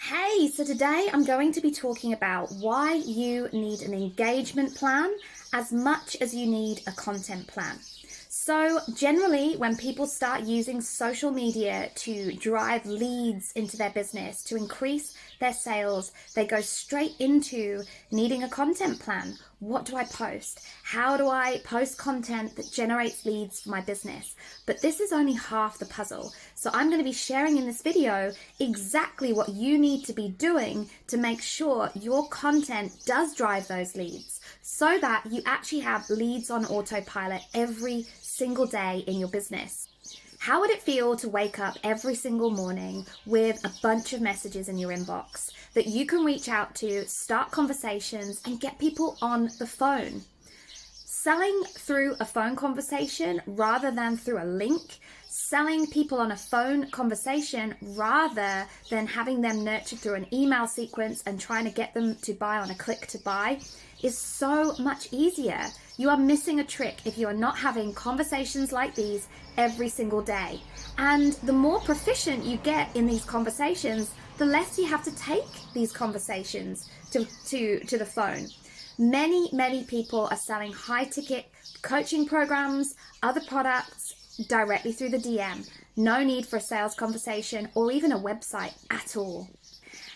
Hey, so today I'm going to be talking about why you need an engagement plan as much as you need a content plan. So generally, when people start using social media to drive leads into their business, to increase their sales, they go straight into needing a content plan. What do I post? How do I post content that generates leads for my business? But this is only half the puzzle. So I'm going to be sharing in this video exactly what you need to be doing to make sure your content does drive those leads so that you actually have leads on autopilot every single day in your business. How would it feel to wake up every single morning with a bunch of messages in your inbox that you can reach out to, start conversations, and get people on the phone? Selling through a phone conversation rather than through a link, selling people on a phone conversation rather than having them nurtured through an email sequence and trying to get them to buy on a click to buy is so much easier. You are missing a trick if you are not having conversations like these every single day. And the more proficient you get in these conversations, the less you have to take these conversations to the phone. Many people are selling high ticket coaching programs, other products directly through the DM. No need for a sales conversation or even a website at all.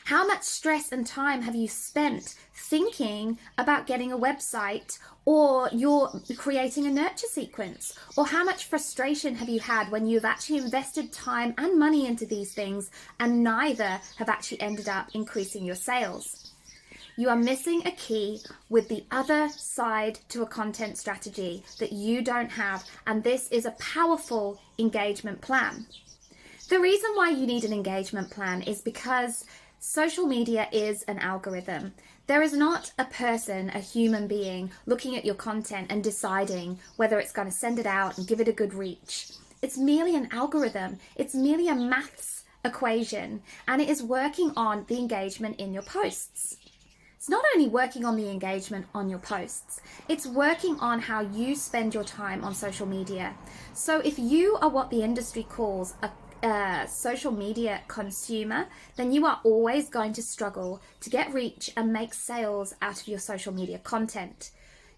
How much stress and time have you spent thinking about getting a website, or you're creating a nurture sequence? Or how much frustration have you had when you've actually invested time and money into these things and neither have actually ended up increasing your sales? You are missing a key with the other side to a content strategy that you don't have, and this is a powerful engagement plan. The reason why you need an engagement plan is because social media is an algorithm. There is not a person, a human being, looking at your content and deciding whether it's going to send it out and give it a good reach. It's merely an algorithm. It's merely a maths equation, and it is working on the engagement in your posts. It's not only working on the engagement on your posts, it's working on how you spend your time on social media. So if you are what the industry calls a social media consumer, then you are always going to struggle to get reach and make sales out of your social media content.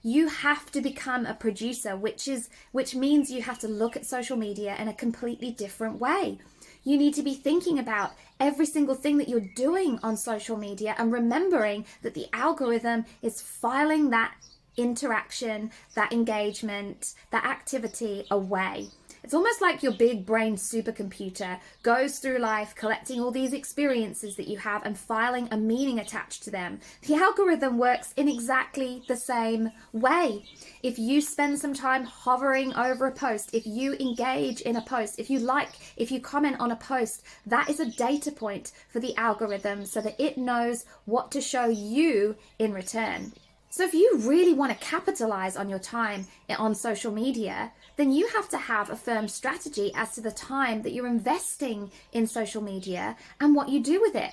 You have to become a producer, which means you have to look at social media in a completely different way. You need to be thinking about every single thing that you're doing on social media and remembering that the algorithm is filing that interaction, that engagement, that activity away. It's almost like your big brain supercomputer goes through life collecting all these experiences that you have and filing a meaning attached to them. The algorithm works in exactly the same way. If you spend some time hovering over a post, if you engage in a post, if you comment on a post, that is a data point for the algorithm so that it knows what to show you in return. So if you really want to capitalize on your time on social media, then you have to have a firm strategy as to the time that you're investing in social media and what you do with it.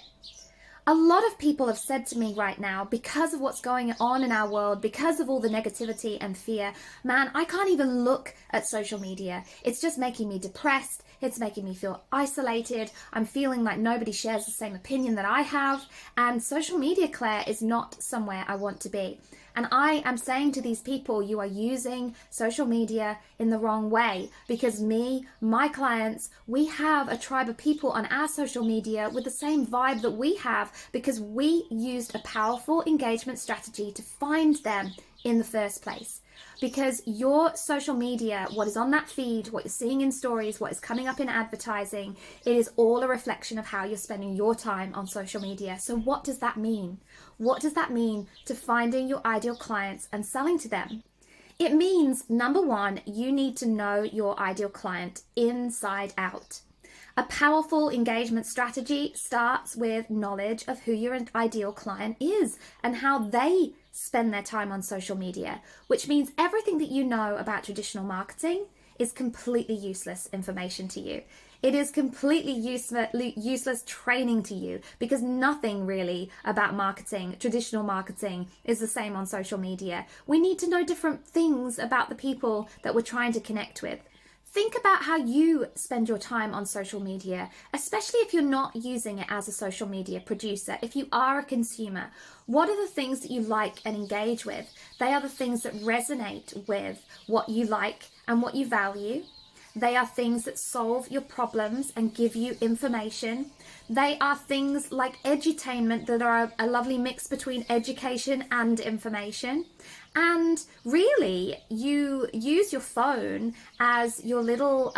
A lot of people have said to me right now, because of what's going on in our world, because of all the negativity and fear, man, I can't even look at social media. It's just making me depressed. It's making me feel isolated. I'm feeling like nobody shares the same opinion that I have. And social media, Claire, is not somewhere I want to be. And I am saying to these people, you are using social media in the wrong way, because my clients, we have a tribe of people on our social media with the same vibe that we have, because we used a powerful engagement strategy to find them in the first place. Because your social media, what is on that feed, what you're seeing in stories, what is coming up in advertising, it is all a reflection of how you're spending your time on social media. So what does that mean? What does that mean to finding your ideal clients and selling to them? It means, number one, you need to know your ideal client inside out. A powerful engagement strategy starts with knowledge of who your ideal client is and how they spend their time on social media, which means everything that you know about traditional marketing is completely useless information to you. It is completely useless training to you, because nothing really about marketing, traditional marketing, is the same on social media. We need to know different things about the people that we're trying to connect with. Think about how you spend your time on social media, especially if you're not using it as a social media producer. If you are a consumer, what are the things that you like and engage with? They are the things that resonate with what you like and what you value. They are things that solve your problems and give you information. They are things like edutainment that are a lovely mix between education and information. And really, you use your phone as your little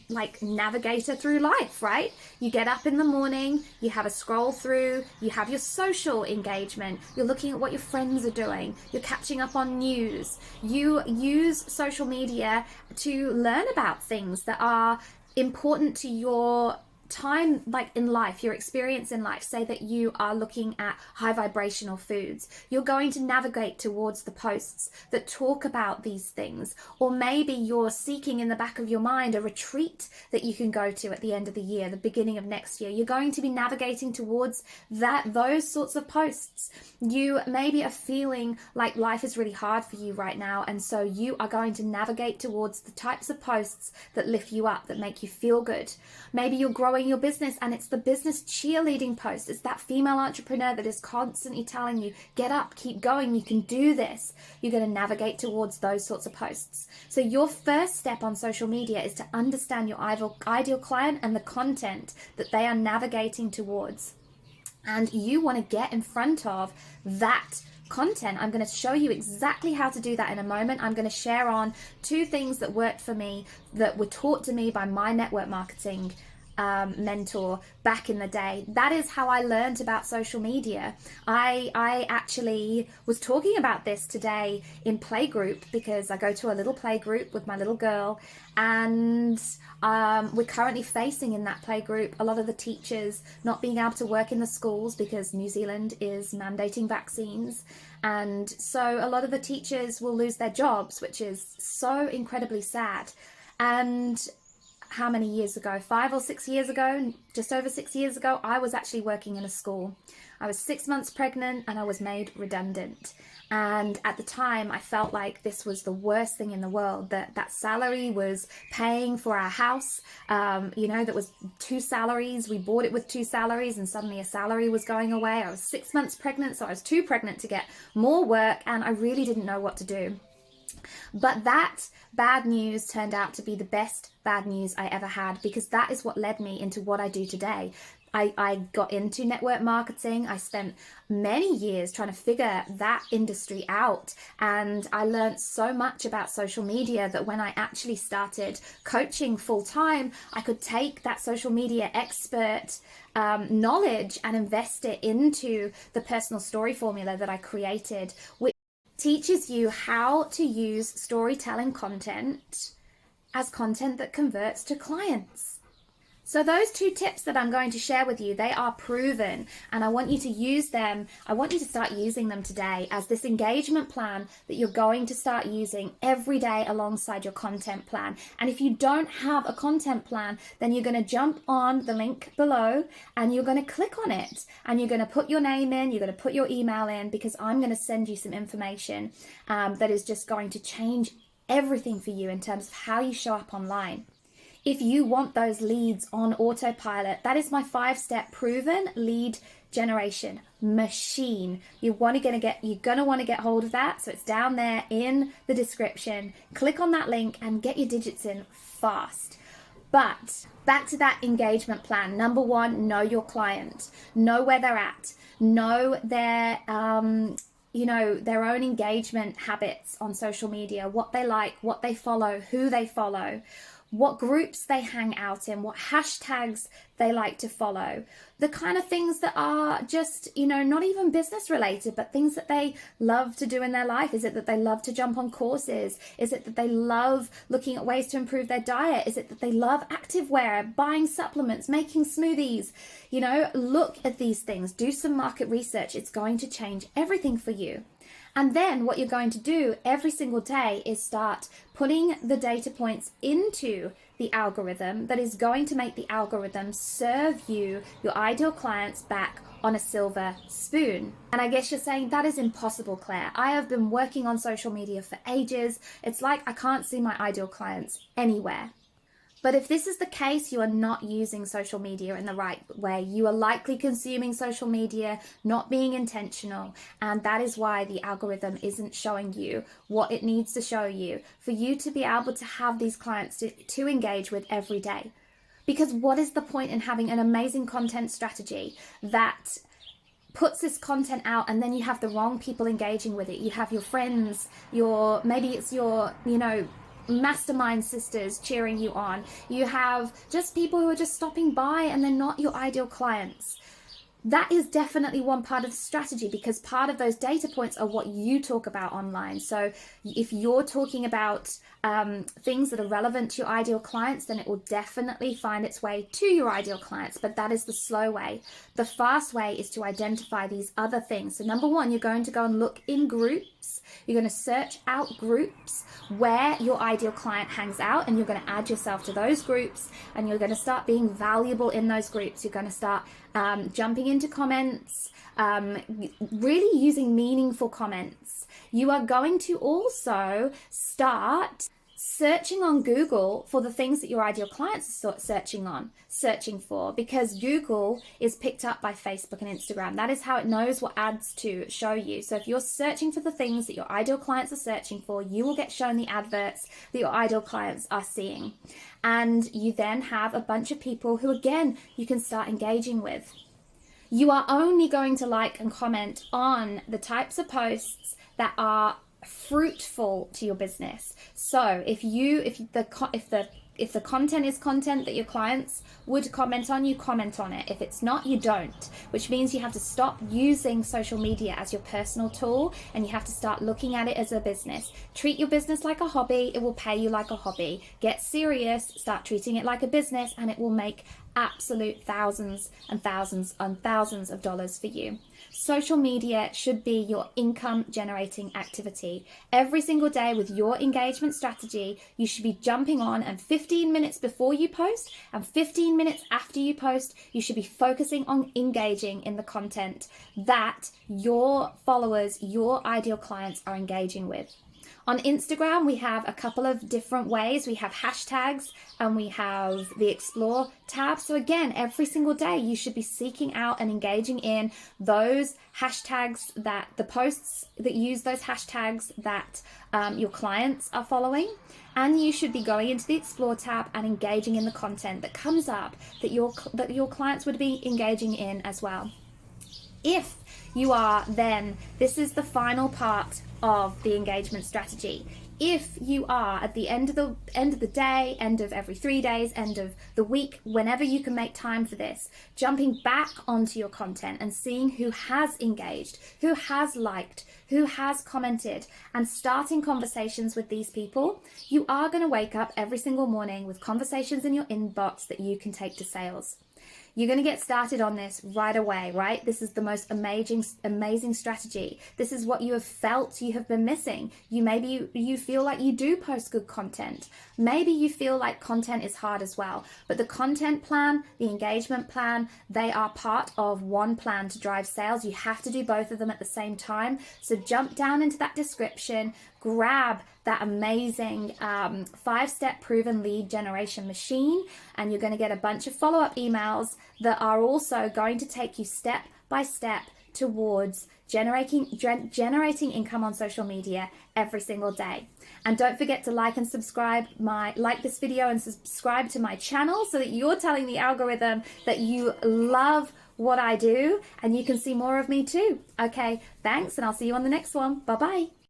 like navigator through life, right? You get up in the morning, you have a scroll through, you have your social engagement, you're looking at what your friends are doing, you're catching up on news. You use social media to learn about things that are important to your time, like in life, your experience in life. Say that you are looking at high vibrational foods, you're going to navigate towards the posts that talk about these things. Or maybe you're seeking in the back of your mind a retreat that you can go to at the end of the year, the beginning of next year. You're going to be navigating towards those sorts of posts. You maybe are feeling like life is really hard for you right now, and so you are going to navigate towards the types of posts that lift you up, that make you feel good. Maybe you're growing your business and it's the business cheerleading post. It's that female entrepreneur that is constantly telling you, get up, keep going, you can do this. You're going to navigate towards those sorts of posts. So your first step on social media is to understand your ideal client and the content that they are navigating towards. And you want to get in front of that content. I'm going to show you exactly how to do that in a moment. I'm going to share on 2 things that worked for me, that were taught to me by my network marketing mentor back in the day. That is how I learned about social media. I actually was talking about this today in playgroup, because I go to a little playgroup with my little girl, and we're currently facing in that playgroup a lot of the teachers not being able to work in the schools because New Zealand is mandating vaccines. And so a lot of the teachers will lose their jobs, which is so incredibly sad. And how many years ago, 5 or 6 years ago, just over 6 years ago, I was actually working in a school. I was 6 months pregnant and I was made redundant. And at the time, I felt like this was the worst thing in the world, that salary was paying for our house. That was 2 salaries. We bought it with 2 salaries, and suddenly a salary was going away. I was 6 months pregnant, so I was too pregnant to get more work, and I really didn't know what to do. But that bad news turned out to be the best bad news I ever had, because that is what led me into what I do today. I got into network marketing. I spent many years trying to figure that industry out, and I learned so much about social media that when I actually started coaching full time, I could take that social media expert knowledge and invest it into the personal story formula that I created, which teaches you how to use storytelling content as content that converts to clients. So those 2 tips that I'm going to share with you, they are proven, and I want you to use them. I want you to start using them today as this engagement plan that you're going to start using every day alongside your content plan. And if you don't have a content plan, then you're going to jump on the link below and you're going to click on it, and you're going to put your name in, you're going to put your email in, because I'm going to send you some information that is just going to change everything for you in terms of how you show up online. If you want those leads on autopilot, that is my 5-step proven lead generation machine. You're going to want to get hold of that. So it's down there in the description. Click on that link and get your digits in fast. But back to that engagement plan. Number 1, know your client. Know where they're at. Know their their own engagement habits on social media, what they like, what they follow, who they follow, what groups they hang out in, what hashtags they like to follow, the kind of things that are just, not even business related, but things that they love to do in their life. Is it that they love to jump on courses? Is it that they love looking at ways to improve their diet? Is it that they love activewear, buying supplements, making smoothies? Look at these things, do some market research. It's going to change everything for you. And then what you're going to do every single day is start putting the data points into the algorithm that is going to make the algorithm serve you, your ideal clients, back on a silver spoon. And I guess you're saying, that is impossible, Claire. I have been working on social media for ages. It's like I can't see my ideal clients anywhere. But if this is the case, you are not using social media in the right way. You are likely consuming social media, not being intentional. And that is why the algorithm isn't showing you what it needs to show you for you to be able to have these clients to engage with every day. Because what is the point in having an amazing content strategy that puts this content out and then you have the wrong people engaging with it? You have your friends, maybe it's your, mastermind sisters cheering you on. You have just people who are just stopping by and they're not your ideal clients. That is definitely one part of the strategy, because part of those data points are what you talk about online. So if you're talking about things that are relevant to your ideal clients, then it will definitely find its way to your ideal clients. But that is the slow way. The fast way is to identify these other things. So number one, you're going to go and look in groups. You're going to search out groups where your ideal client hangs out, and you're going to add yourself to those groups, and you're going to start being valuable in those groups. You're going to start jumping into comments, really using meaningful comments. You are going to also start searching on Google for the things that your ideal clients are searching for, because Google is picked up by Facebook and Instagram. That is how it knows what ads to show you. So if you're searching for the things that your ideal clients are searching for, you will get shown the adverts that your ideal clients are seeing. And you then have a bunch of people who, again, you can start engaging with. You are only going to like and comment on the types of posts that are fruitful to your business. So if the content is content that your clients would comment on, you comment on it. If it's not, you don't, which means you have to stop using social media as your personal tool, and you have to start looking at it as a business. Treat your business like a hobby. It will pay you like a hobby. Get serious, start treating it like a business, and it will make absolute thousands and thousands and thousands of dollars for you. Social media should be your income generating activity. Every single day with your engagement strategy, you should be jumping on, and 15 minutes before you post and 15 minutes after you post, you should be focusing on engaging in the content that your followers, your ideal clients are engaging with. On Instagram, we have a couple of different ways. We have hashtags and we have the Explore tab. So again, every single day, you should be seeking out and engaging in those hashtags, that the posts that use those hashtags that your clients are following. And you should be going into the Explore tab and engaging in the content that comes up that your clients would be engaging in as well. If you are then, this is the final part of the engagement strategy. If you are at the end of the day, end of every 3 days, end of the week, whenever you can make time for this, jumping back onto your content and seeing who has engaged, who has liked, who has commented, and starting conversations with these people, you are going to wake up every single morning with conversations in your inbox that you can take to sales. You're going to get started on this right away, right? This is the most amazing strategy. This is what you have felt you have been missing. Maybe you feel like you do post good content. Maybe you feel like content is hard as well. But the content plan, the engagement plan, they are part of one plan to drive sales. You have to do both of them at the same time. So jump down into that description, grab that amazing 5-step proven lead generation machine, and you're going to get a bunch of follow-up emails that are also going to take you step by step towards generating income on social media every single day. And don't forget to like this video and subscribe to my channel, so that you're telling the algorithm that you love what I do and you can see more of me too. Okay, thanks, and I'll see you on the next one. Bye bye.